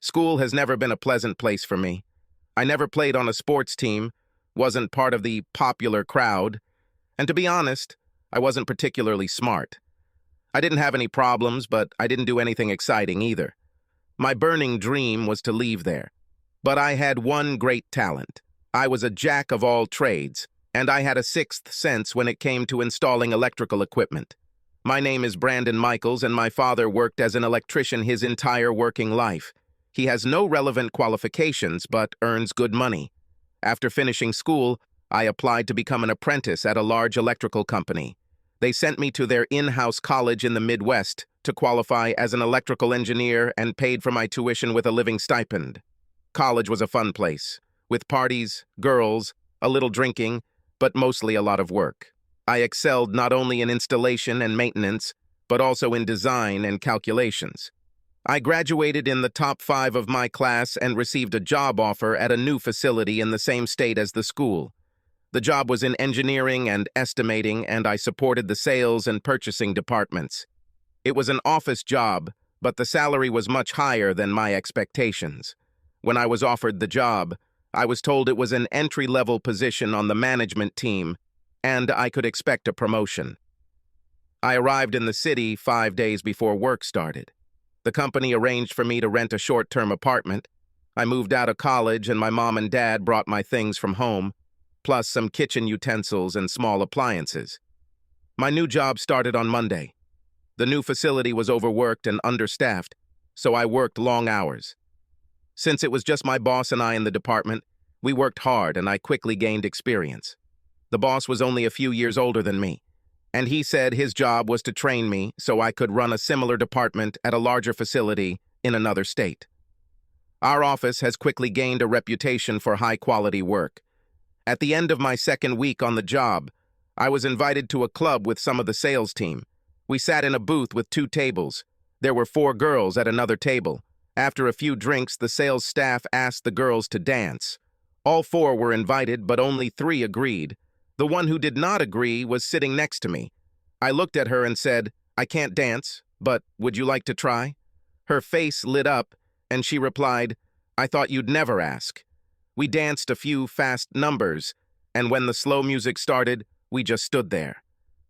School has never been a pleasant place for me. I never played on a sports team, wasn't part of the popular crowd, and to be honest, I wasn't particularly smart. I didn't have any problems, but I didn't do anything exciting either. My burning dream was to leave there. But I had one great talent. I was a jack of all trades, and I had a sixth sense when it came to installing electrical equipment. My name is Brandon Michaels, and my father worked as an electrician his entire working life. He has no relevant qualifications, but earns good money. After finishing school, I applied to become an apprentice at a large electrical company. They sent me to their in-house college in the Midwest to qualify as an electrical engineer and paid for my tuition with a living stipend. College was a fun place, with parties, girls, a little drinking, but mostly a lot of work. I excelled not only in installation and maintenance, but also in design and calculations. I graduated in the top 5 of my class and received a job offer at a new facility in the same state as the school. The job was in engineering and estimating, and I supported the sales and purchasing departments. It was an office job, but the salary was much higher than my expectations. When I was offered the job, I was told it was an entry-level position on the management team, and I could expect a promotion. I arrived in the city 5 days before work started. The company arranged for me to rent a short-term apartment. I moved out of college, and my mom and dad brought my things from home, plus some kitchen utensils and small appliances. My new job started on Monday. The new facility was overworked and understaffed, so I worked long hours. Since it was just my boss and I in the department, we worked hard and I quickly gained experience. The boss was only a few years older than me, and he said his job was to train me so I could run a similar department at a larger facility in another state. Our office has quickly gained a reputation for high-quality work. At the end of my second week on the job, I was invited to a club with some of the sales team. We sat in a booth with 2 tables. There were 4 girls at another table. After a few drinks, the sales staff asked the girls to dance. All 4 were invited, but only 3 agreed. The one who did not agree was sitting next to me. I looked at her and said, "I can't dance, but would you like to try?" Her face lit up, and she replied, "I thought you'd never ask." We danced a few fast numbers, and when the slow music started, we just stood there.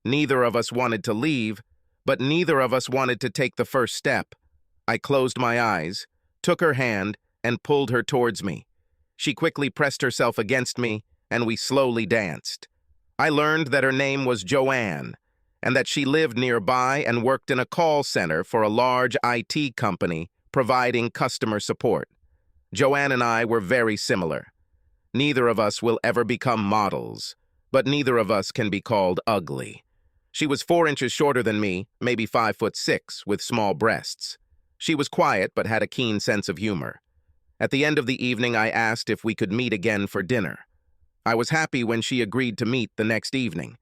Neither of us wanted to leave, but neither of us wanted to take the first step. I closed my eyes, took her hand, and pulled her towards me. She quickly pressed herself against me, and we slowly danced. I learned that her name was Joanne, and that she lived nearby and worked in a call center for a large IT company providing customer support. Joanne and I were very similar. Neither of us will ever become models, but neither of us can be called ugly. She was 4 inches shorter than me, maybe 5'6", with small breasts. She was quiet but had a keen sense of humor. At the end of the evening, I asked if we could meet again for dinner. I was happy when she agreed to meet the next evening.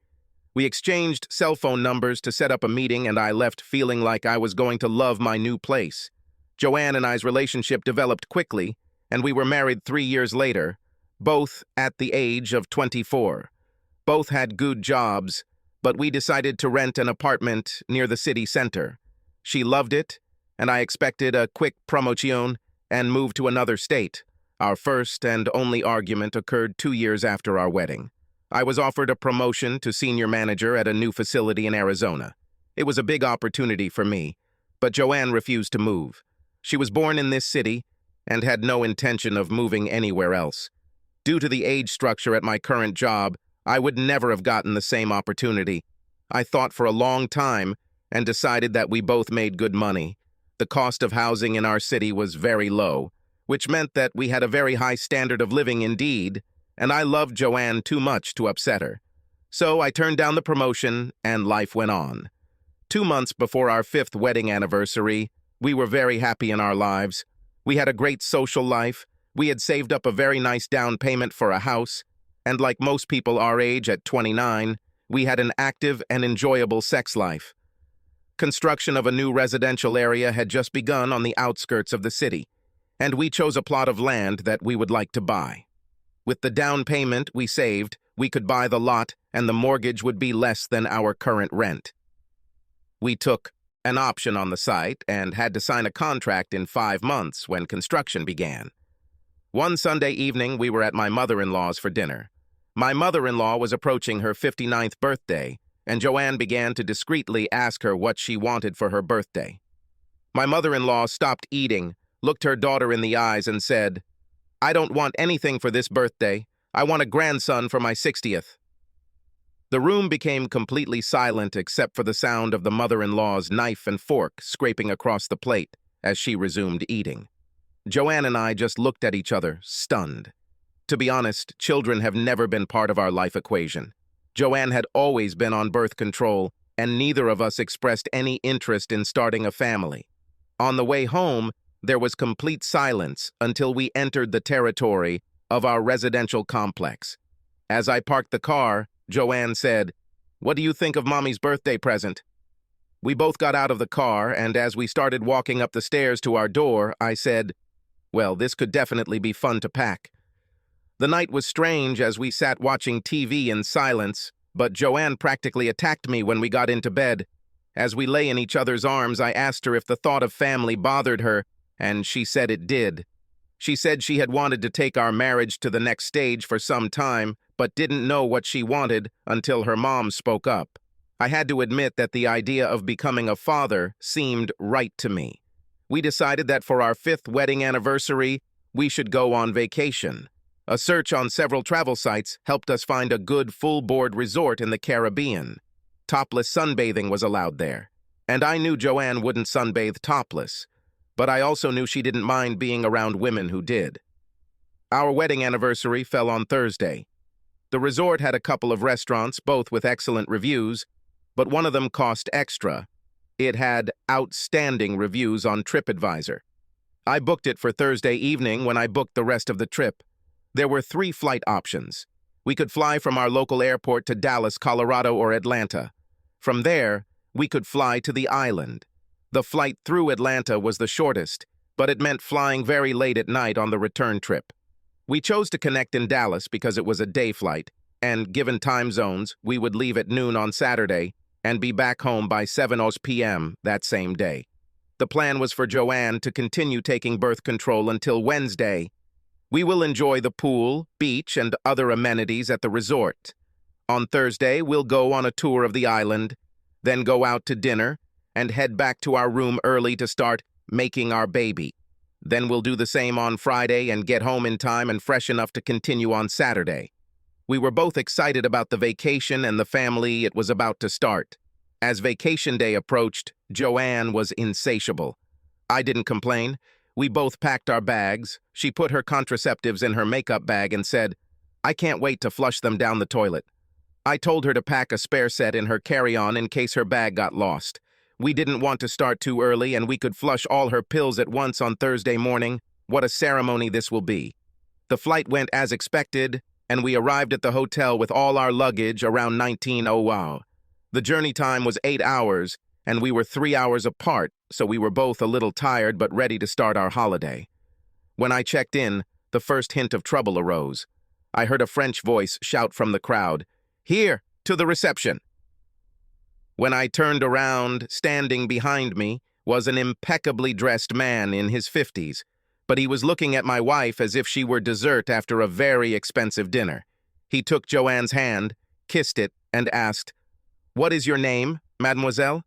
We exchanged cell phone numbers to set up a meeting, and I left feeling like I was going to love my new place. Joanne and I's relationship developed quickly, and we were married 3 years later, both at the age of 24. Both had good jobs, but we decided to rent an apartment near the city center. She loved it, and I expected a quick promotion and moved to another state. Our first and only argument occurred 2 years after our wedding. I was offered a promotion to senior manager at a new facility in Arizona. It was a big opportunity for me, but Joanne refused to move. She was born in this city and had no intention of moving anywhere else. Due to the age structure at my current job, I would never have gotten the same opportunity. I thought for a long time and decided that we both made good money. The cost of housing in our city was very low, which meant that we had a very high standard of living indeed, and I loved Joanne too much to upset her. So I turned down the promotion, and life went on. 2 months before our 5th wedding anniversary, we were very happy in our lives. We had a great social life. We had saved up a very nice down payment for a house, and like most people our age at 29, we had an active and enjoyable sex life. Construction of a new residential area had just begun on the outskirts of the city, and we chose a plot of land that we would like to buy. With the down payment we saved, we could buy the lot, and the mortgage would be less than our current rent. We took an option on the site and had to sign a contract in 5 months when construction began. One Sunday evening, we were at my mother-in-law's for dinner. My mother-in-law was approaching her 59th birthday, and Joanne began to discreetly ask her what she wanted for her birthday. My mother-in-law stopped eating, looked her daughter in the eyes, and said, "I don't want anything for this birthday. I want a grandson for my 60th. The room became completely silent except for the sound of the mother-in-law's knife and fork scraping across the plate as she resumed eating. Joanne and I just looked at each other, stunned. To be honest, children have never been part of our life equation. Joanne had always been on birth control, and neither of us expressed any interest in starting a family. On the way home, there was complete silence until we entered the territory of our residential complex. As I parked the car, Joanne said, "What do you think of Mommy's birthday present?" We both got out of the car, and as we started walking up the stairs to our door, I said, "Well, this could definitely be fun to pack." The night was strange as we sat watching TV in silence, but Joanne practically attacked me when we got into bed. As we lay in each other's arms, I asked her if the thought of family bothered her, and she said it did. She said she had wanted to take our marriage to the next stage for some time, but didn't know what she wanted until her mom spoke up. I had to admit that the idea of becoming a father seemed right to me. We decided that for our 5th wedding anniversary, we should go on vacation. A search on several travel sites helped us find a good full-board resort in the Caribbean. Topless sunbathing was allowed there, and I knew Joanne wouldn't sunbathe topless, but I also knew she didn't mind being around women who did. Our wedding anniversary fell on Thursday. The resort had a couple of restaurants, both with excellent reviews, but one of them cost extra. It had outstanding reviews on TripAdvisor. I booked it for Thursday evening when I booked the rest of the trip. There were 3 flight options. We could fly from our local airport to Dallas, Colorado, or Atlanta. From there, we could fly to the island. The flight through Atlanta was the shortest, but it meant flying very late at night on the return trip. We chose to connect in Dallas because it was a day flight, and given time zones, we would leave at noon on Saturday and be back home by 7 p.m. that same day. The plan was for Joanne to continue taking birth control until Wednesday. We will enjoy the pool, beach, and other amenities at the resort. On Thursday, we'll go on a tour of the island, then go out to dinner, and head back to our room early to start making our baby. Then we'll do the same on Friday and get home in time and fresh enough to continue on Saturday. We were both excited about the vacation and the family it was about to start. As vacation day approached, Joanne was insatiable. I didn't complain. We both packed our bags. She put her contraceptives in her makeup bag and said, "I can't wait to flush them down the toilet." I told her to pack a spare set in her carry-on in case her bag got lost. We didn't want to start too early, and we could flush all her pills at once on Thursday morning. What a ceremony this will be. The flight went as expected, and we arrived at the hotel with all our luggage around 19:00. The journey time was 8 hours, and we were 3 hours apart, so we were both a little tired but ready to start our holiday. When I checked in, the first hint of trouble arose. I heard a French voice shout from the crowd, "Here, to the reception." When I turned around, standing behind me was an impeccably dressed man in his 50s, but he was looking at my wife as if she were dessert after a very expensive dinner. He took Joanne's hand, kissed it, and asked, "What is your name, mademoiselle?"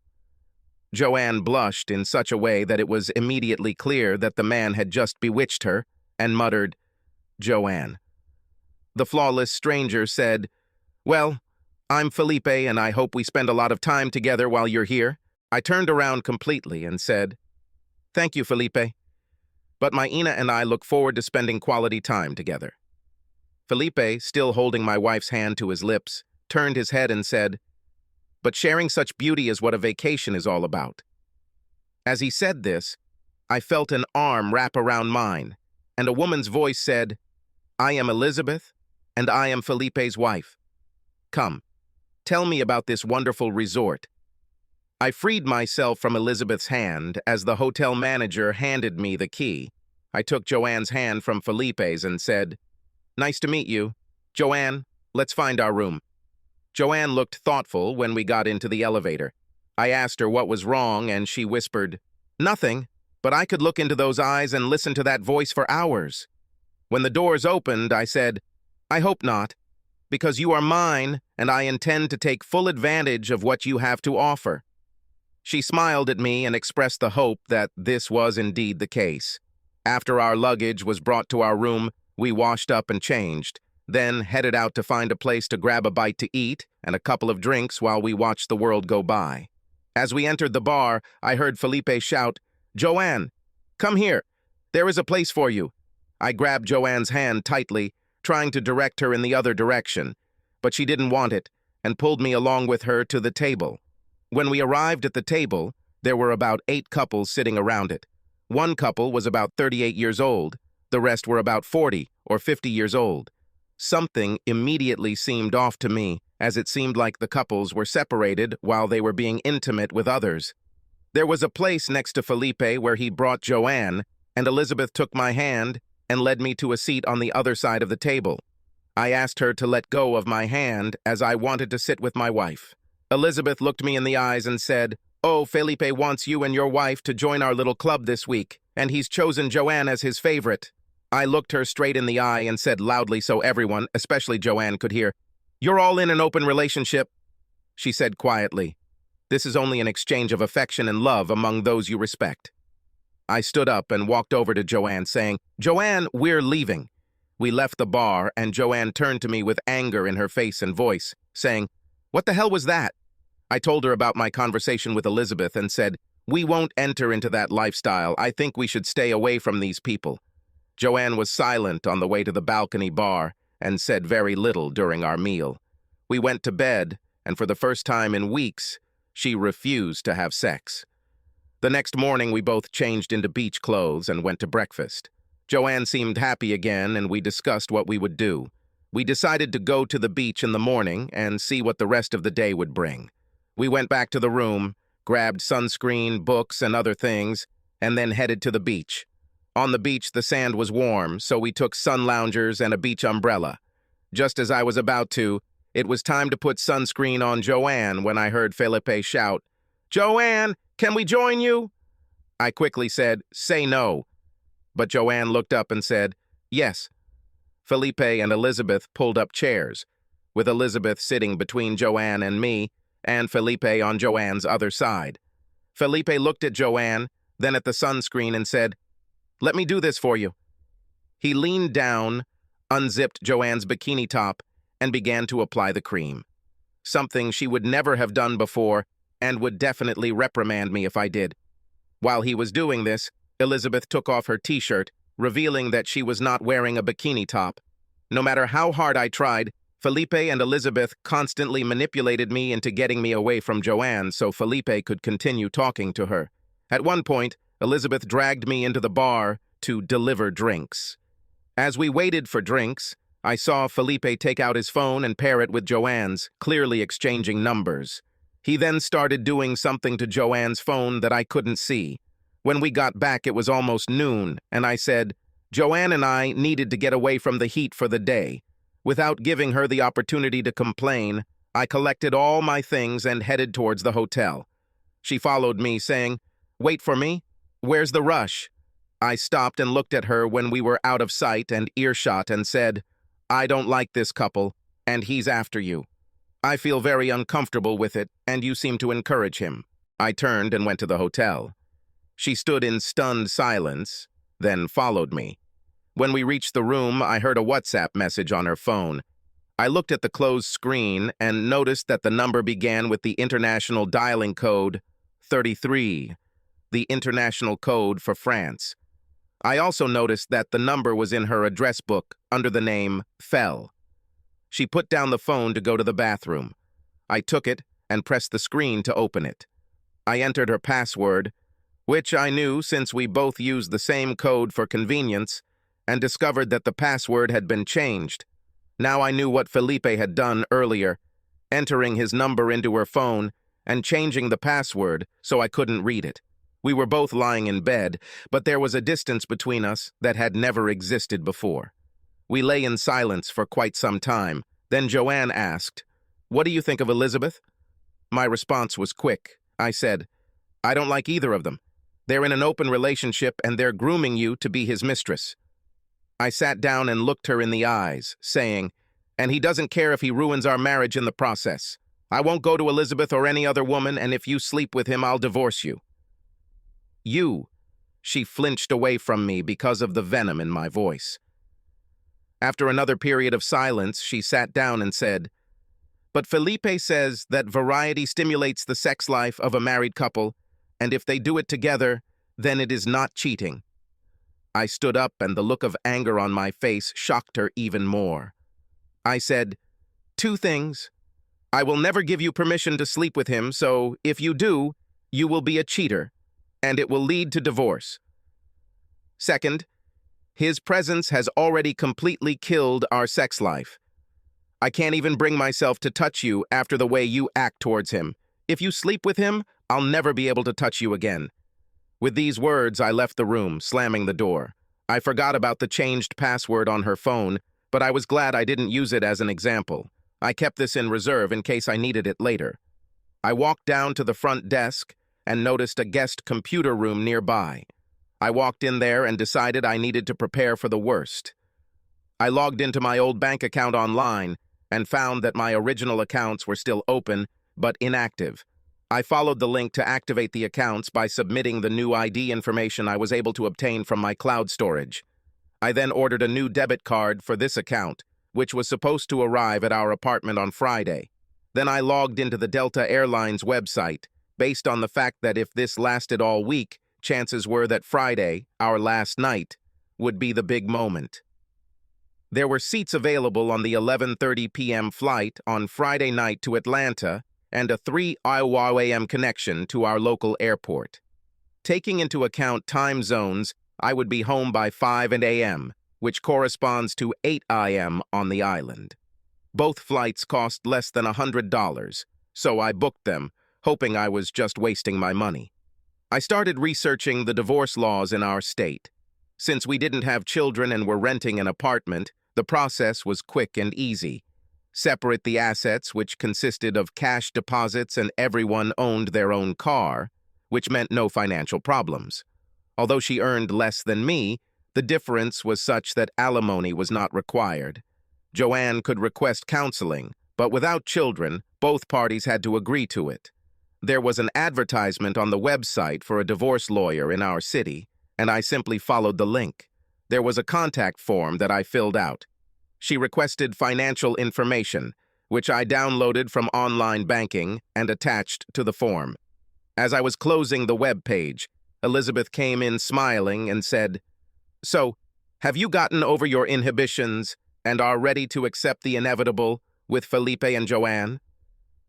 Joanne blushed in such a way that it was immediately clear that the man had just bewitched her, and muttered, "Joanne." The flawless stranger said, "Well, I'm Felipe, and I hope we spend a lot of time together while you're here." I turned around completely and said, "Thank you, Felipe. But my Ina and I look forward to spending quality time together." Felipe, still holding my wife's hand to his lips, turned his head and said, "But sharing such beauty is what a vacation is all about." As he said this, I felt an arm wrap around mine, and a woman's voice said, "I am Elizabeth, and I am Felipe's wife. Come, tell me about this wonderful resort." I freed myself from Elizabeth's hand as the hotel manager handed me the key. I took Joanne's hand from Felipe's and said, "Nice to meet you. Joanne, let's find our room." Joanne looked thoughtful when we got into the elevator. I asked her what was wrong, and she whispered, "Nothing," but I could look into those eyes and listen to that voice for hours. When the doors opened, I said, "I hope not, because you are mine, and I intend to take full advantage of what you have to offer." She smiled at me and expressed the hope that this was indeed the case. After our luggage was brought to our room, we washed up and changed, then headed out to find a place to grab a bite to eat and a couple of drinks while we watched the world go by. As we entered the bar, I heard Felipe shout, "Joanne, come here. There is a place for you." I grabbed Joanne's hand tightly, trying to direct her in the other direction, but she didn't want it and pulled me along with her to the table. When we arrived at the table, there were about 8 couples sitting around it. One couple was about 38 years old. The rest were about 40 or 50 years old. Something immediately seemed off to me, as it seemed like the couples were separated while they were being intimate with others. There was a place next to Felipe where he brought Joanne, and Elizabeth took my hand and led me to a seat on the other side of the table. I asked her to let go of my hand as I wanted to sit with my wife. Elizabeth looked me in the eyes and said, "Oh, Felipe wants you and your wife to join our little club this week, and he's chosen Joanne as his favorite." I looked her straight in the eye and said loudly so everyone, especially Joanne, could hear, "You're all in an open relationship." She said quietly, "This is only an exchange of affection and love among those you respect." I stood up and walked over to Joanne, saying, "Joanne, we're leaving." We left the bar, and Joanne turned to me with anger in her face and voice, saying, "What the hell was that?" I told her about my conversation with Elizabeth and said, "We won't enter into that lifestyle. I think we should stay away from these people." Joanne was silent on the way to the balcony bar and said very little during our meal. We went to bed, and for the first time in weeks, she refused to have sex. The next morning, we both changed into beach clothes and went to breakfast. Joanne seemed happy again, and we discussed what we would do. We decided to go to the beach in the morning and see what the rest of the day would bring. We went back to the room, grabbed sunscreen, books, and other things, and then headed to the beach. On the beach, the sand was warm, so we took sun loungers and a beach umbrella. Just as I was about to, it was time to put sunscreen on Joanne when I heard Felipe shout, "Joanne, can we join you?" I quickly said, "Say no." But Joanne looked up and said, "Yes." Felipe and Elizabeth pulled up chairs, with Elizabeth sitting between Joanne and me, and Felipe on Joanne's other side. Felipe looked at Joanne, then at the sunscreen and said, "Let me do this for you." He leaned down, unzipped Joanne's bikini top, and began to apply the cream. Something she would never have done before and would definitely reprimand me if I did. While he was doing this, Elizabeth took off her t-shirt, revealing that she was not wearing a bikini top. No matter how hard I tried, Felipe and Elizabeth constantly manipulated me into getting me away from Joanne so Felipe could continue talking to her. At one point, Elizabeth dragged me into the bar to deliver drinks. As we waited for drinks, I saw Felipe take out his phone and pair it with Joanne's, clearly exchanging numbers. He then started doing something to Joanne's phone that I couldn't see. When we got back, it was almost noon, and I said, Joanne and I needed to get away from the heat for the day. Without giving her the opportunity to complain, I collected all my things and headed towards the hotel. She followed me, saying, "Wait for me? Where's the rush?" I stopped and looked at her when we were out of sight and earshot and said, "I don't like this couple, and he's after you. I feel very uncomfortable with it, and you seem to encourage him." I turned and went to the hotel. She stood in stunned silence, then followed me. When we reached the room, I heard a WhatsApp message on her phone. I looked at the closed screen and noticed that the number began with the international dialing code 33, the international code for France. I also noticed that the number was in her address book under the name Fell. She put down the phone to go to the bathroom. I took it and pressed the screen to open it. I entered her password, which I knew since we both used the same code for convenience, and discovered that the password had been changed. Now I knew what Felipe had done earlier, entering his number into her phone and changing the password so I couldn't read it. We were both lying in bed, but there was a distance between us that had never existed before. We lay in silence for quite some time. Then Joanne asked, "What do you think of Elizabeth?" My response was quick. I said, "I don't like either of them. They're in an open relationship and they're grooming you to be his mistress." I sat down and looked her in the eyes, saying, "And he doesn't care if he ruins our marriage in the process. I won't go to Elizabeth or any other woman, and if you sleep with him, I'll divorce you." "You." She flinched away from me because of the venom in my voice. After another period of silence, she sat down and said, "But Felipe says that variety stimulates the sex life of a married couple, and if they do it together, then it is not cheating." I stood up, and the look of anger on my face shocked her even more. I said, "Two things. I will never give you permission to sleep with him, so if you do, you will be a cheater, and it will lead to divorce. Second, his presence has already completely killed our sex life. I can't even bring myself to touch you after the way you act towards him. If you sleep with him, I'll never be able to touch you again." With these words, I left the room, slamming the door. I forgot about the changed password on her phone, but I was glad I didn't use it as an example. I kept this in reserve in case I needed it later. I walked down to the front desk and noticed a guest computer room nearby. I walked in there and decided I needed to prepare for the worst. I logged into my old bank account online and found that my original accounts were still open, but inactive. I followed the link to activate the accounts by submitting the new ID information I was able to obtain from my cloud storage. I then ordered a new debit card for this account, which was supposed to arrive at our apartment on Friday. Then I logged into the Delta Airlines website, based on the fact that if this lasted all week, chances were that Friday, our last night, would be the big moment. There were seats available on the 11:30 p.m. flight on Friday night to Atlanta and a 3 a.m. connection to our local airport. Taking into account time zones, I would be home by 5 a.m., which corresponds to 8 a.m. on the island. Both flights cost less than $100, so I booked them, hoping I was just wasting my money. I started researching the divorce laws in our state. Since we didn't have children and were renting an apartment, the process was quick and easy. Separate the assets, which consisted of cash deposits, and everyone owned their own car, which meant no financial problems. Although she earned less than me, the difference was such that alimony was not required. Joanne could request counseling, but without children, both parties had to agree to it. There was an advertisement on the website for a divorce lawyer in our city, and I simply followed the link. There was a contact form that I filled out. She requested financial information, which I downloaded from online banking and attached to the form. As I was closing the web page, Elizabeth came in smiling and said, "So, have you gotten over your inhibitions and are ready to accept the inevitable with Felipe and Joanne?"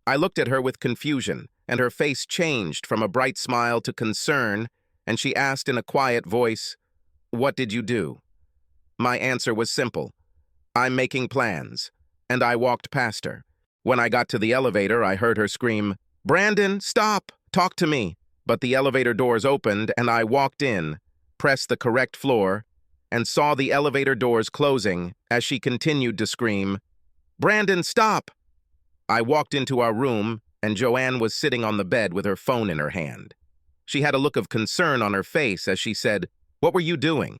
I looked at her with confusion, and her face changed from a bright smile to concern, and she asked in a quiet voice, "What did you do?" My answer was simple. "I'm making plans," and I walked past her. When I got to the elevator, I heard her scream, "Brandon, stop! Talk to me!" But the elevator doors opened, and I walked in, pressed the correct floor, and saw the elevator doors closing as she continued to scream, "Brandon, stop!" I walked into our room, and Joanne was sitting on the bed with her phone in her hand. She had a look of concern on her face as she said, "What were you doing?"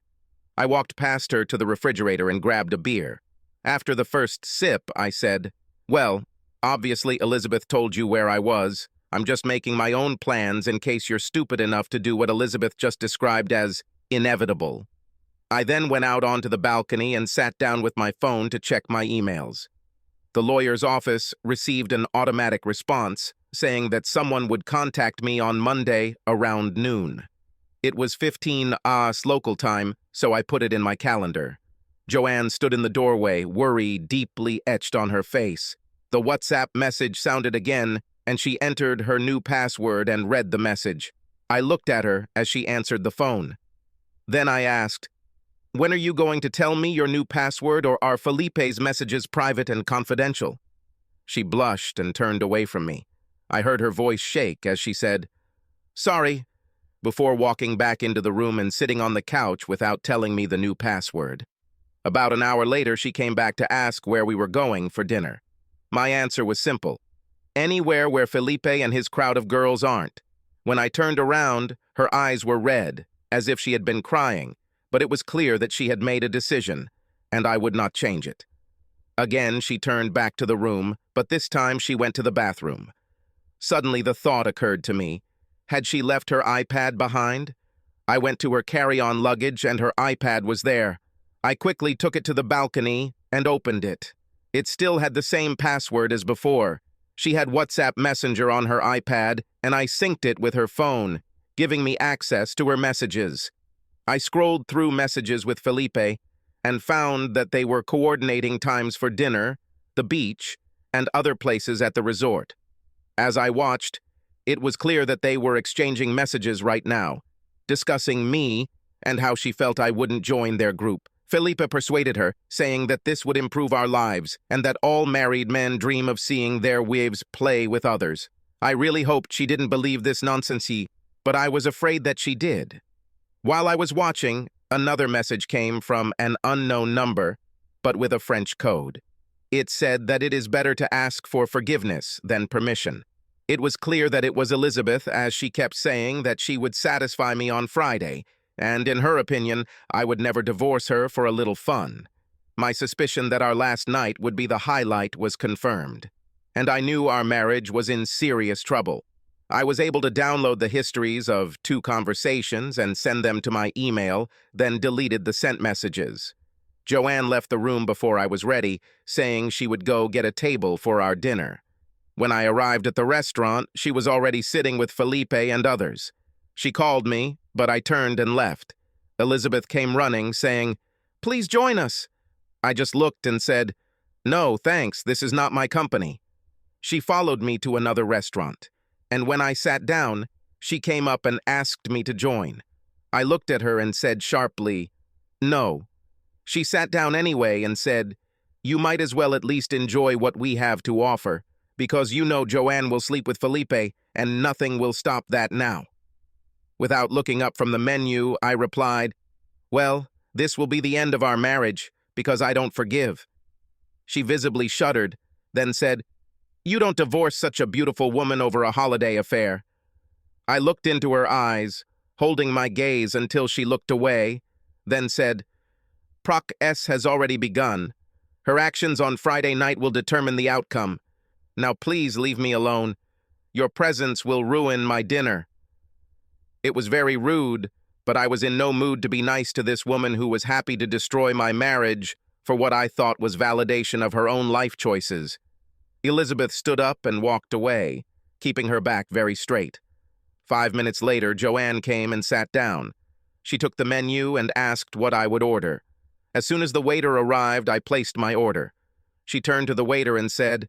I walked past her to the refrigerator and grabbed a beer. After the first sip, I said, "Well, obviously Elizabeth told you where I was. I'm just making my own plans in case you're stupid enough to do what Elizabeth just described as inevitable." I then went out onto the balcony and sat down with my phone to check my emails. The lawyer's office received an automatic response saying that someone would contact me on Monday around noon. It was 15 hours local time, so I put it in my calendar. Joanne stood in the doorway, worry deeply etched on her face. The WhatsApp message sounded again, and she entered her new password and read the message. I looked at her as she answered the phone. Then I asked, "When are you going to tell me your new password, or are Felipe's messages private and confidential?" She blushed and turned away from me. I heard her voice shake as she said, "Sorry," before walking back into the room and sitting on the couch without telling me the new password. About an hour later, she came back to ask where we were going for dinner. My answer was simple: Anywhere where Felipe and his crowd of girls aren't. When I turned around, her eyes were red, as if she had been crying, but it was clear that she had made a decision, and I would not change it. Again, she turned back to the room, but this time she went to the bathroom. Suddenly the thought occurred to me. Had she left her iPad behind? I went to her carry-on luggage and her iPad was there. I quickly took it to the balcony and opened it. It still had the same password as before. She had WhatsApp Messenger on her iPad, and I synced it with her phone, giving me access to her messages. I scrolled through messages with Felipe and found that they were coordinating times for dinner, the beach, and other places at the resort. As I watched, it was clear that they were exchanging messages right now, discussing me and how she felt I wouldn't join their group. Felipe persuaded her, saying that this would improve our lives and that all married men dream of seeing their wives play with others. I really hoped she didn't believe this nonsense, but I was afraid that she did. While I was watching, another message came from an unknown number, but with a French code. It said that it is better to ask for forgiveness than permission. It was clear that it was Elizabeth, as she kept saying that she would satisfy me on Friday, and in her opinion, I would never divorce her for a little fun. My suspicion that our last night would be the highlight was confirmed, and I knew our marriage was in serious trouble. I was able to download the histories of 2 conversations and send them to my email, then deleted the sent messages. Joanne left the room before I was ready, saying she would go get a table for our dinner. When I arrived at the restaurant, she was already sitting with Felipe and others. She called me, but I turned and left. Elizabeth came running, saying, "Please join us." I just looked and said, "No, thanks, this is not my company." She followed me to another restaurant, and when I sat down, she came up and asked me to join. I looked at her and said sharply, "No." She sat down anyway and said, "You might as well at least enjoy what we have to offer, because you know Joanne will sleep with Felipe, and nothing will stop that now." Without looking up from the menu, I replied, "Well, this will be the end of our marriage, because I don't forgive." She visibly shuddered, then said, "You don't divorce such a beautiful woman over a holiday affair." I looked into her eyes, holding my gaze until she looked away, then said, "Proc has already begun. Her actions on Friday night will determine the outcome. Now please leave me alone. Your presence will ruin my dinner." It was very rude, but I was in no mood to be nice to this woman who was happy to destroy my marriage for what I thought was validation of her own life choices. Elizabeth stood up and walked away, keeping her back very straight. 5 minutes later, Joanne came and sat down. She took the menu and asked what I would order. As soon as the waiter arrived, I placed my order. She turned to the waiter and said,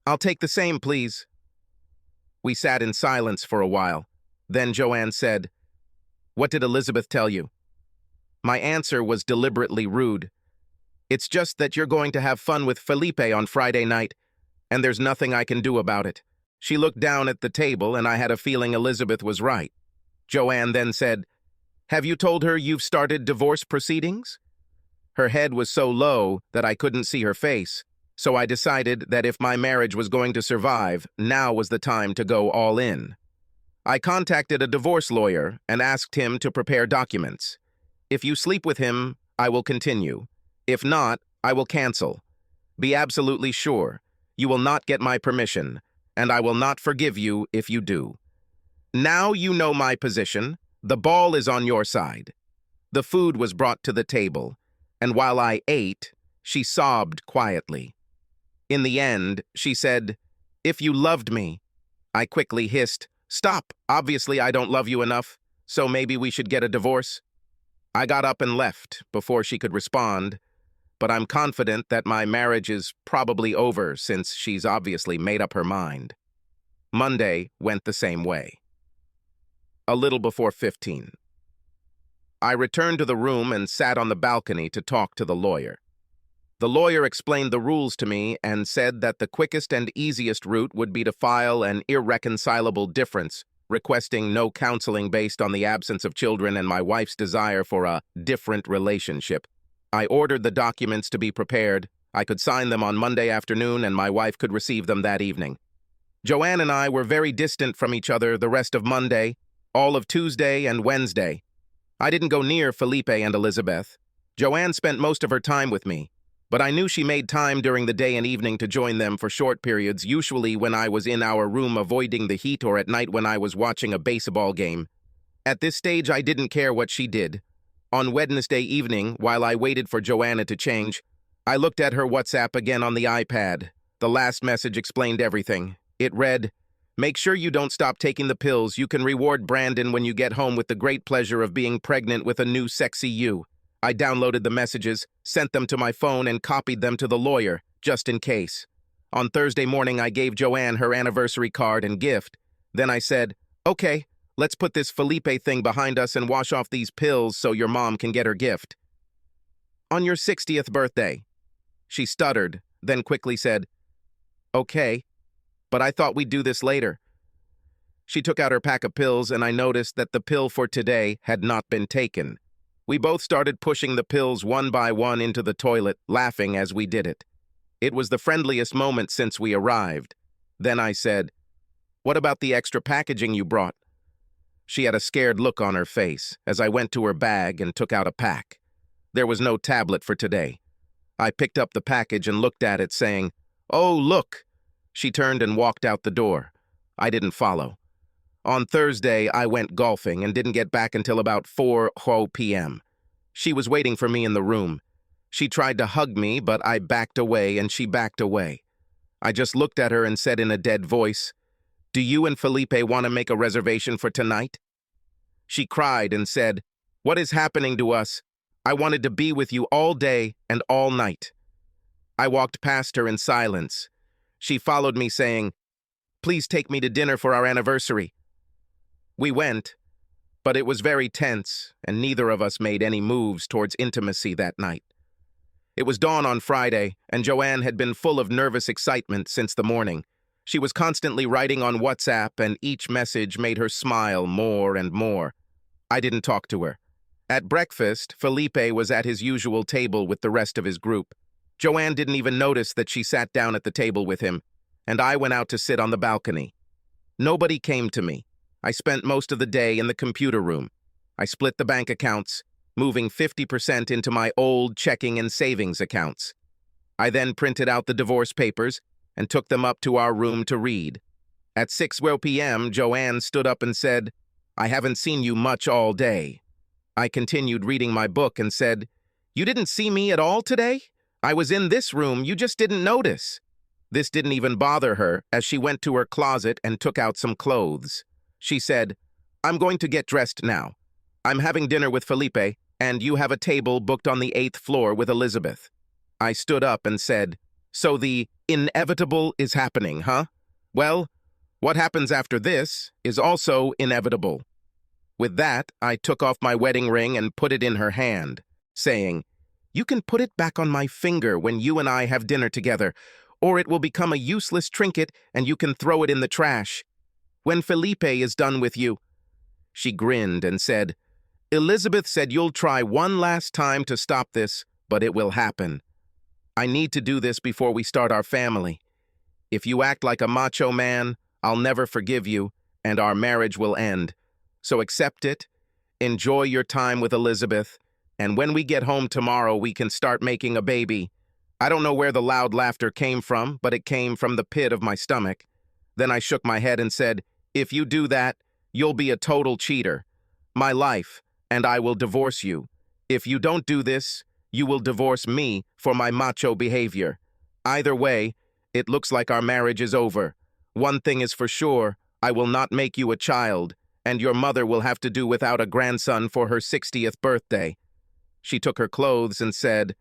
"I'll take the same, please." We sat in silence for a while. Then Joanne said, "What did Elizabeth tell you?" My answer was deliberately rude. "It's just that you're going to have fun with Felipe on Friday night, and there's nothing I can do about it." She looked down at the table, and I had a feeling Elizabeth was right. Joanne then said, "Have you told her you've started divorce proceedings?" Her head was so low that I couldn't see her face, so I decided that if my marriage was going to survive, now was the time to go all in. I contacted a divorce lawyer and asked him to prepare documents. If you sleep with him, I will continue. If not, I will cancel. Be absolutely sure, you will not get my permission, and I will not forgive you if you do. Now you know my position. The ball is on your side. The food was brought to the table, and while I ate, she sobbed quietly. In the end, she said, "If you loved me." I quickly hissed, "Stop! Obviously I don't love you enough, so maybe we should get a divorce." I got up and left before she could respond, but I'm confident that my marriage is probably over since she's obviously made up her mind. Monday went the same way. A little before 15. I returned to the room and sat on the balcony to talk to the lawyer. The lawyer explained the rules to me and said that the quickest and easiest route would be to file an irreconcilable difference, requesting no counseling based on the absence of children and my wife's desire for a different relationship. I ordered the documents to be prepared. I could sign them on Monday afternoon and my wife could receive them that evening. Joanne and I were very distant from each other the rest of Monday, all of Tuesday and Wednesday. I didn't go near Felipe and Elizabeth. Joanne spent most of her time with me, but I knew she made time during the day and evening to join them for short periods, usually when I was in our room avoiding the heat or at night when I was watching a baseball game. At this stage, I didn't care what she did. On Wednesday evening, while I waited for Joanna to change, I looked at her WhatsApp again on the iPad. The last message explained everything. It read, "Make sure you don't stop taking the pills. You can reward Brandon when you get home with the great pleasure of being pregnant with a new sexy you." I downloaded the messages, sent them to my phone, and copied them to the lawyer, just in case. On Thursday morning, I gave Joanne her anniversary card and gift. Then I said, "Okay, let's put this Felipe thing behind us and wash off these pills so your mom can get her gift." "On your 60th birthday." She stuttered, then quickly said, "Okay, but I thought we'd do this later." She took out her pack of pills, and I noticed that the pill for today had not been taken. We both started pushing the pills one by one into the toilet, laughing as we did it. It was the friendliest moment since we arrived. Then I said, "What about the extra packaging you brought?" She had a scared look on her face as I went to her bag and took out a pack. There was no tablet for today. I picked up the package and looked at it, saying, "Oh, look!" She turned and walked out the door. I didn't follow. On Thursday, I went golfing and didn't get back until about 4 p.m. She was waiting for me in the room. She tried to hug me, but I backed away and she backed away. I just looked at her and said in a dead voice, "Do you and Felipe want to make a reservation for tonight?" She cried and said, "What is happening to us? I wanted to be with you all day and all night." I walked past her in silence. She followed me saying, "Please take me to dinner for our anniversary." We went, but it was very tense, and neither of us made any moves towards intimacy that night. It was dawn on Friday, and Joanne had been full of nervous excitement since the morning. She was constantly writing on WhatsApp, and each message made her smile more and more. I didn't talk to her. At breakfast, Felipe was at his usual table with the rest of his group. Joanne didn't even notice that she sat down at the table with him, and I went out to sit on the balcony. Nobody came to me. I spent most of the day in the computer room. I split the bank accounts, moving 50% into my old checking and savings accounts. I then printed out the divorce papers and took them up to our room to read. At 6 p.m., Joanne stood up and said, "I haven't seen you much all day." I continued reading my book and said, "You didn't see me at all today? I was in this room, you just didn't notice." This didn't even bother her as she went to her closet and took out some clothes. She said, "I'm going to get dressed now. I'm having dinner with Felipe, and you have a table booked on the 8th floor with Elizabeth." I stood up and said, "So the inevitable is happening, huh? Well, what happens after this is also inevitable." With that, I took off my wedding ring and put it in her hand, saying, "You can put it back on my finger when you and I have dinner together, or it will become a useless trinket and you can throw it in the trash. When Felipe is done with you." She grinned and said, "Elizabeth said you'll try one last time to stop this, but it will happen. I need to do this before we start our family. If you act like a macho man, I'll never forgive you, and our marriage will end. So accept it, enjoy your time with Elizabeth, and when we get home tomorrow, we can start making a baby." I don't know where the loud laughter came from, but it came from the pit of my stomach. Then I shook my head and said, "If you do that, you'll be a total cheater. My life, and I will divorce you. If you don't do this, you will divorce me for my macho behavior. Either way, it looks like our marriage is over. One thing is for sure, I will not make you a child, and your mother will have to do without a grandson for her 60th birthday." She took her clothes and said,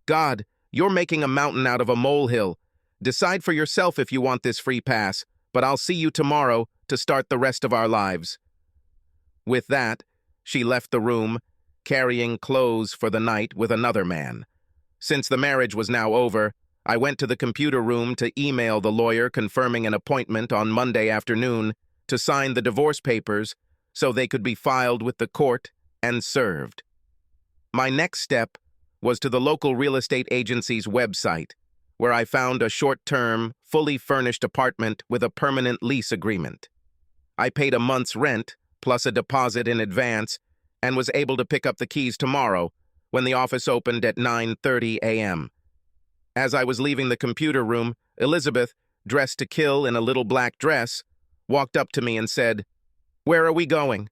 "God, you're making a mountain out of a molehill. Decide for yourself if you want this free pass, but I'll see you tomorrow to start the rest of our lives." With that, she left the room, carrying clothes for the night with another man. Since the marriage was now over, I went to the computer room to email the lawyer confirming an appointment on Monday afternoon to sign the divorce papers so they could be filed with the court and served. My next step was to the local real estate agency's website, where I found a short-term, fully furnished apartment with a permanent lease agreement. I paid a month's rent, plus a deposit in advance, and was able to pick up the keys tomorrow when the office opened at 9:30 a.m. As I was leaving the computer room, Elizabeth, dressed to kill in a little black dress, walked up to me and said, "Where are we going?"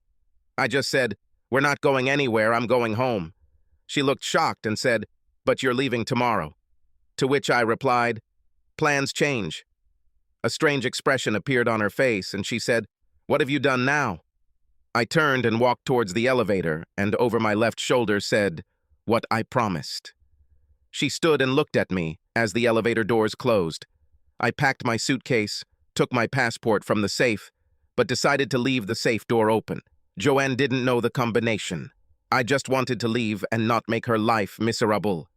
I just said, "We're not going anywhere, I'm going home." She looked shocked and said, "But you're leaving tomorrow." To which I replied, "Plans change." A strange expression appeared on her face, and she said, "What have you done now?" I turned and walked towards the elevator, and over my left shoulder said, "What I promised." She stood and looked at me as the elevator doors closed. I packed my suitcase, took my passport from the safe, but decided to leave the safe door open. Joanne didn't know the combination. I just wanted to leave and not make her life miserable.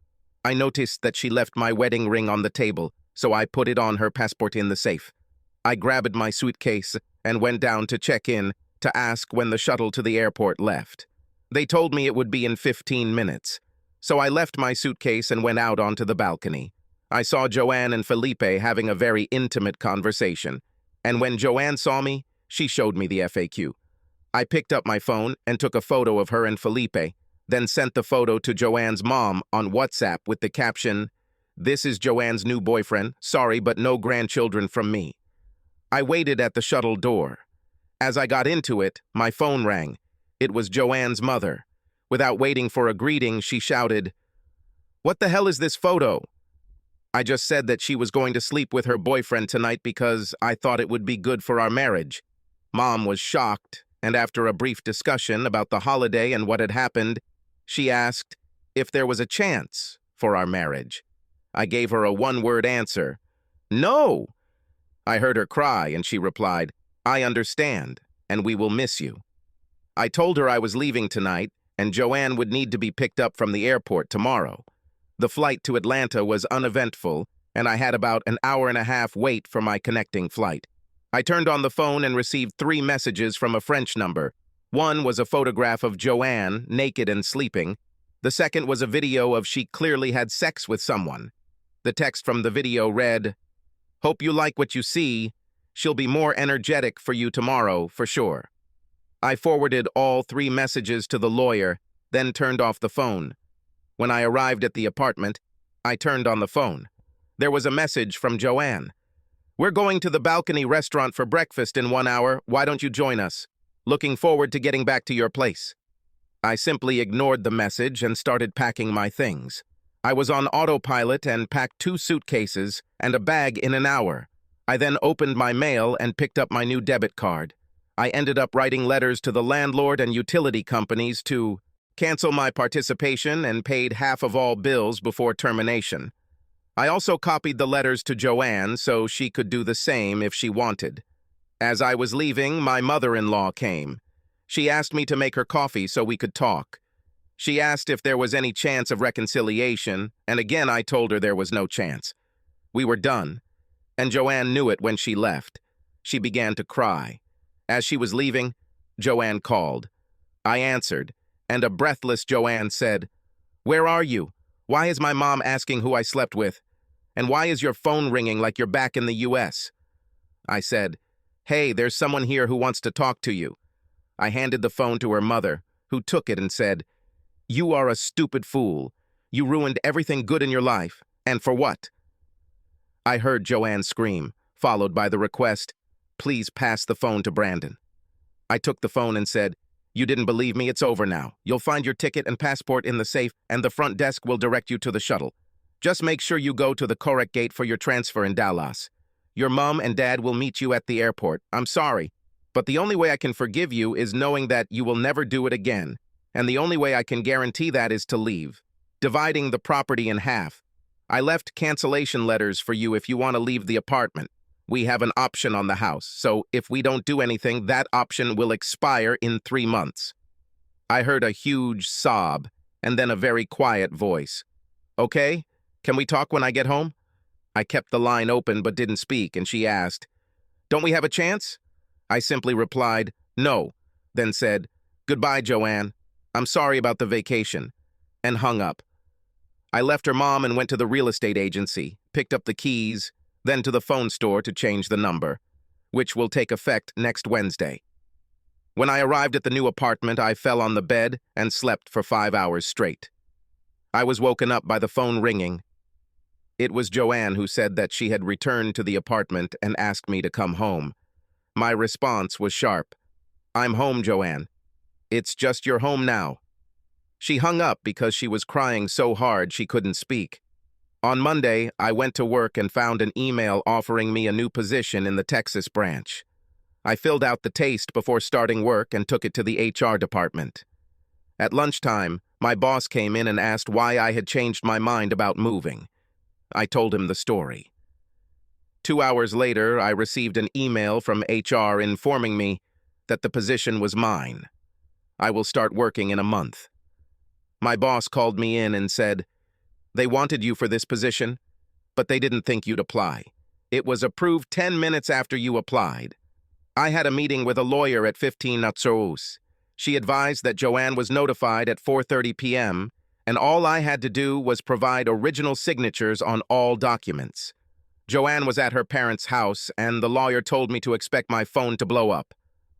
I noticed that she left my wedding ring on the table, so I put it on her passport in the safe. I grabbed my suitcase and went down to check in to ask when the shuttle to the airport left. They told me it would be in 15 minutes, so I left my suitcase and went out onto the balcony. I saw Joanne and Felipe having a very intimate conversation, and when Joanne saw me, she showed me the FAQ. I picked up my phone and took a photo of her and Felipe, then sent the photo to Joanne's mom on WhatsApp with the caption, "This is Joanne's new boyfriend, sorry but no grandchildren from me." I waited at the shuttle door. As I got into it, my phone rang. It was Joanne's mother. Without waiting for a greeting, she shouted, "What the hell is this photo?" I just said that she was going to sleep with her boyfriend tonight because I thought it would be good for our marriage. Mom was shocked, and after a brief discussion about the holiday and what had happened, she asked if there was a chance for our marriage. I gave her a one-word answer, "No." I heard her cry, and she replied, "I understand, and we will miss you." I told her I was leaving tonight, and Joanne would need to be picked up from the airport tomorrow. The flight to Atlanta was uneventful, and I had about an hour-and-a-half wait for my connecting flight. I turned on the phone and received 3 messages from a French number. One was a photograph of Joanne, naked and sleeping. The second was a video of she clearly had sex with someone. The text from the video read, "Hope you like what you see. She'll be more energetic for you tomorrow, for sure." I forwarded all 3 messages to the lawyer, then turned off the phone. When I arrived at the apartment, I turned on the phone. There was a message from Joanne. "We're going to the balcony restaurant for breakfast in 1 hour. Why don't you join us? Looking forward to getting back to your place." I simply ignored the message and started packing my things. I was on autopilot and packed 2 suitcases and a bag in an hour. I then opened my mail and picked up my new debit card. I ended up writing letters to the landlord and utility companies to cancel my participation and paid half of all bills before termination. I also copied the letters to Joanne so she could do the same if she wanted. As I was leaving, my mother-in-law came. She asked me to make her coffee so we could talk. She asked if there was any chance of reconciliation, and again I told her there was no chance. We were done, and Joanne knew it when she left. She began to cry. As she was leaving, Joanne called. I answered, and a breathless Joanne said, "Where are you? Why is my mom asking who I slept with? And why is your phone ringing like you're back in the US?" I said, "Hey, there's someone here who wants to talk to you." I handed the phone to her mother, who took it and said, "You are a stupid fool. You ruined everything good in your life. And for what?" I heard Joanne scream, followed by the request, "Please pass the phone to Brandon." I took the phone and said, "You didn't believe me, it's over now. You'll find your ticket and passport in the safe, and the front desk will direct you to the shuttle. Just make sure you go to the correct gate for your transfer in Dallas. Your mom and dad will meet you at the airport. I'm sorry, but the only way I can forgive you is knowing that you will never do it again, and the only way I can guarantee that is to leave. Dividing the property in half. I left cancellation letters for you if you want to leave the apartment. We have an option on the house, so if we don't do anything, that option will expire in 3 months." I heard a huge sob, and then a very quiet voice. "Okay, can we talk when I get home?" I kept the line open but didn't speak, and she asked, "Don't we have a chance?" I simply replied, "No," then said, "Goodbye, Joanne. I'm sorry about the vacation," and hung up. I left her mom and went to the real estate agency, picked up the keys, then to the phone store to change the number, which will take effect next Wednesday. When I arrived at the new apartment, I fell on the bed and slept for 5 hours straight. I was woken up by the phone ringing. It was Joanne who said that she had returned to the apartment and asked me to come home. My response was sharp. "I'm home, Joanne. It's just you're home now." She hung up because she was crying so hard she couldn't speak. On Monday, I went to work and found an email offering me a new position in the Texas branch. I filled out the taste before starting work and took it to the HR department. At lunchtime, my boss came in and asked why I had changed my mind about moving. I told him the story. 2 hours later, I received an email from HR informing me that the position was mine. I will start working in a month. My boss called me in and said, "They wanted you for this position, but they didn't think you'd apply. It was approved 10 minutes after you applied." I had a meeting with a lawyer at 15 Natsos. She advised that Joanne was notified at 4:30 p.m., and all I had to do was provide original signatures on all documents. Joanne was at her parents' house, and the lawyer told me to expect my phone to blow up.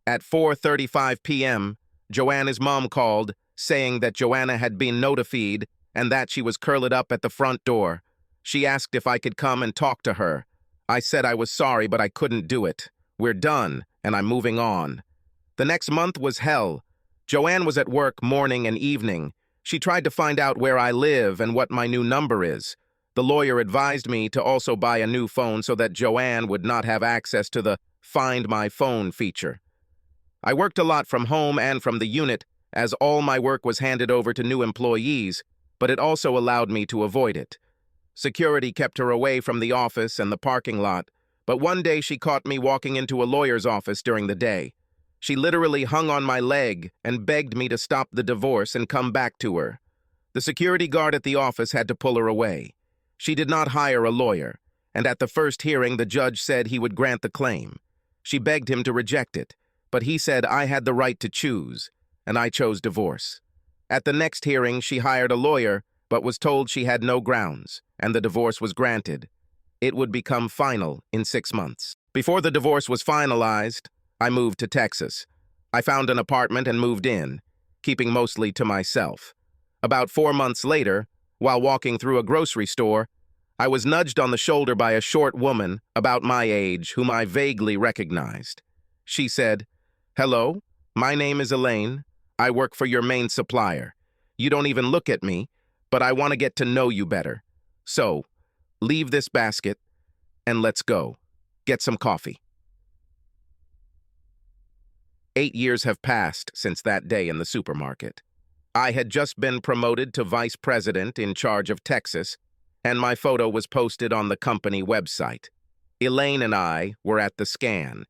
At 4:35 p.m., Joanne's mom called, saying that Joanna had been notified and that she was curled up at the front door. She asked if I could come and talk to her. I said I was sorry, but I couldn't do it. We're done, and I'm moving on. The next month was hell. Joanne was at work morning and evening. She tried to find out where I live and what my new number is. The lawyer advised me to also buy a new phone so that Joanne would not have access to the Find My Phone feature. I worked a lot from home and from the unit, as all my work was handed over to new employees, but it also allowed me to avoid it. Security kept her away from the office and the parking lot, but one day she caught me walking into a lawyer's office during the day. She literally hung on my leg and begged me to stop the divorce and come back to her. The security guard at the office had to pull her away. She did not hire a lawyer, and at the first hearing the judge said he would grant the claim. She begged him to reject it, but he said I had the right to choose, and I chose divorce. At the next hearing, she hired a lawyer, but was told she had no grounds, and the divorce was granted. It would become final in 6 months. Before the divorce was finalized, I moved to Texas. I found an apartment and moved in, keeping mostly to myself. About 4 months later, while walking through a grocery store, I was nudged on the shoulder by a short woman about my age whom I vaguely recognized. She said, "Hello, my name is Elaine. I work for your main supplier. You don't even look at me, but I want to get to know you better. So, leave this basket and let's go. Get some coffee." 8 years have passed since that day in the supermarket. I had just been promoted to vice president in charge of Texas, and my photo was posted on the company website. Elaine and I were at the scan.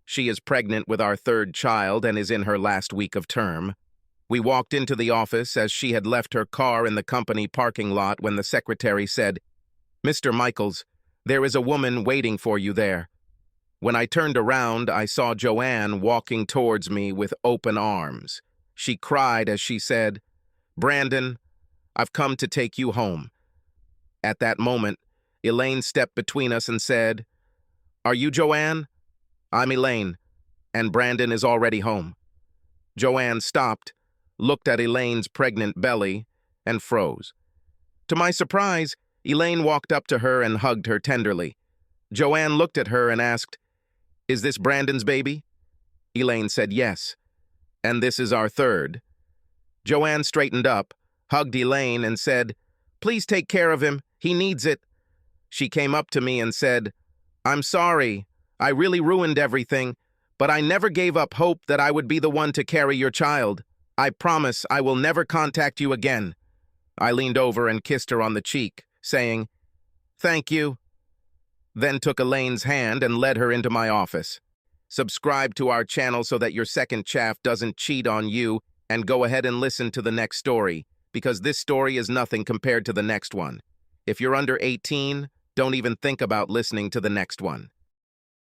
She is pregnant with our 3rd child and is in her last week of term. We walked into the office as she had left her car in the company parking lot when the secretary said, "Mr. Michaels, there is a woman waiting for you there." When I turned around, I saw Joanne walking towards me with open arms. She cried as she said, "Brandon, I've come to take you home." At that moment, Elaine stepped between us and said, "Are you Joanne?" "I'm Elaine, and Brandon is already home." Joanne stopped, looked at Elaine's pregnant belly, and froze. To my surprise, Elaine walked up to her and hugged her tenderly. Joanne looked at her and asked, "Is this Brandon's baby?" Elaine said yes. "And this is our 3rd. Joanne straightened up, hugged Elaine, and said, "Please take care of him. He needs it." She came up to me and said, "I'm sorry. I really ruined everything, but I never gave up hope that I would be the one to carry your child. I promise I will never contact you again." I leaned over and kissed her on the cheek, saying, "Thank you," then took Elaine's hand and led her into my office. Subscribe to our channel so that your second chaff doesn't cheat on you, and go ahead and listen to the next story, because this story is nothing compared to the next one. If you're under 18, don't even think about listening to the next one.